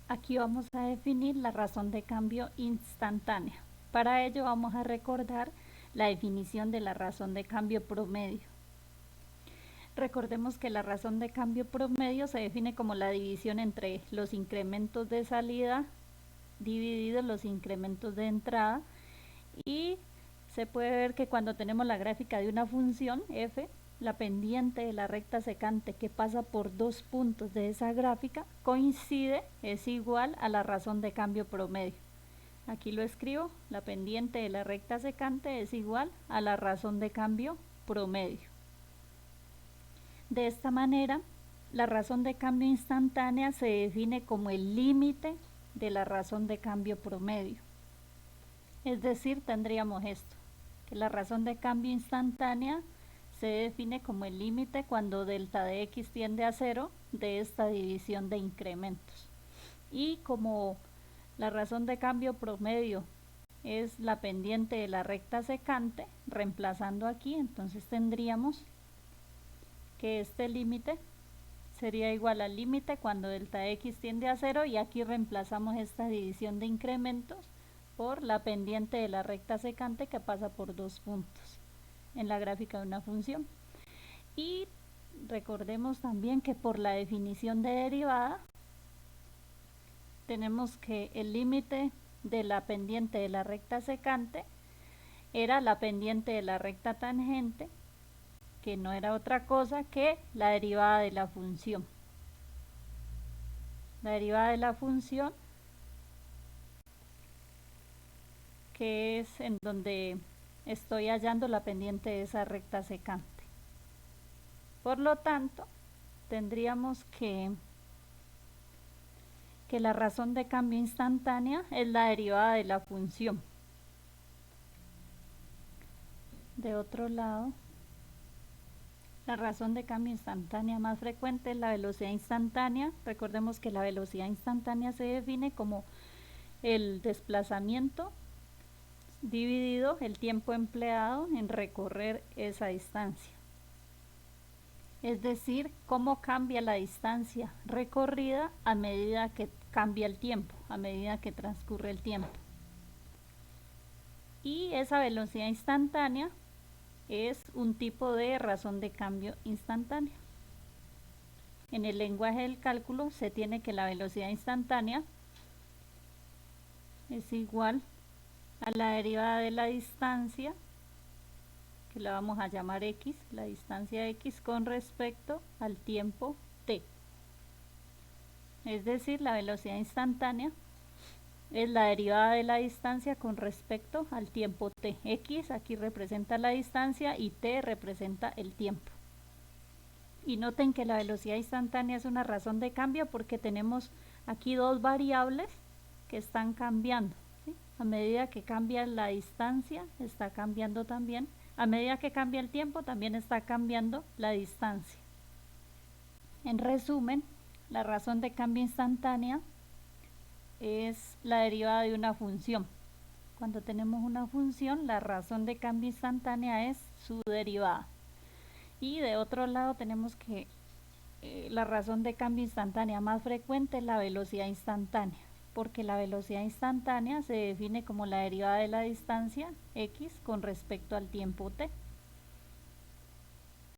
Aquí vamos a definir la razón de cambio instantánea. Para ello vamos a recordar la definición de la razón de cambio promedio. Recordemos que la razón de cambio promedio se define como la división entre los incrementos de salida divididos los incrementos de entrada, y se puede ver que cuando tenemos la gráfica de una función f, la pendiente de la recta secante que pasa por dos puntos de esa gráfica coincide, es igual a la razón de cambio promedio. Aquí lo escribo, la pendiente de la recta secante es igual a la razón de cambio promedio. De esta manera, la razón de cambio instantánea se define como el límite de la razón de cambio promedio. Es decir, tendríamos esto, que la razón de cambio instantánea se define como el límite cuando delta de x tiende a 0 de esta división de incrementos. Y como la razón de cambio promedio es la pendiente de la recta secante, reemplazando aquí, entonces tendríamos que este límite sería igual al límite cuando delta de x tiende a 0, y aquí reemplazamos esta división de incrementos por la pendiente de la recta secante que pasa por dos puntos en la gráfica de una función. Y recordemos también que por la definición de derivada tenemos que el límite de la pendiente de la recta secante era la pendiente de la recta tangente, que no era otra cosa que la derivada de la función. La derivada de la función, que es en donde estoy hallando la pendiente de esa recta secante. Por lo tanto, tendríamos que la razón de cambio instantánea es la derivada de la función. De otro lado, la razón de cambio instantánea más frecuente es la velocidad instantánea. Recordemos que la velocidad instantánea se define como el desplazamiento dividido el tiempo empleado en recorrer esa distancia. Es decir, cómo cambia la distancia recorrida a medida que cambia el tiempo, a medida que transcurre el tiempo. Y esa velocidad instantánea es un tipo de razón de cambio instantánea. En el lenguaje del cálculo se tiene que la velocidad instantánea es igual a la derivada de la distancia, que la vamos a llamar x, la distancia x con respecto al tiempo t. Es decir, la velocidad instantánea es la derivada de la distancia con respecto al tiempo t. X aquí representa la distancia y t representa el tiempo. Y noten que la velocidad instantánea es una razón de cambio porque tenemos aquí dos variables que están cambiando, ¿sí? A medida que cambia la distancia, está cambiando también. A medida que cambia el tiempo, también está cambiando la distancia. En resumen, la razón de cambio instantánea es la derivada de una función. Cuando tenemos una función, la razón de cambio instantánea es su derivada. Y de otro lado tenemos que la razón de cambio instantánea más frecuente es la velocidad instantánea, porque la velocidad instantánea se define como la derivada de la distancia x con respecto al tiempo t.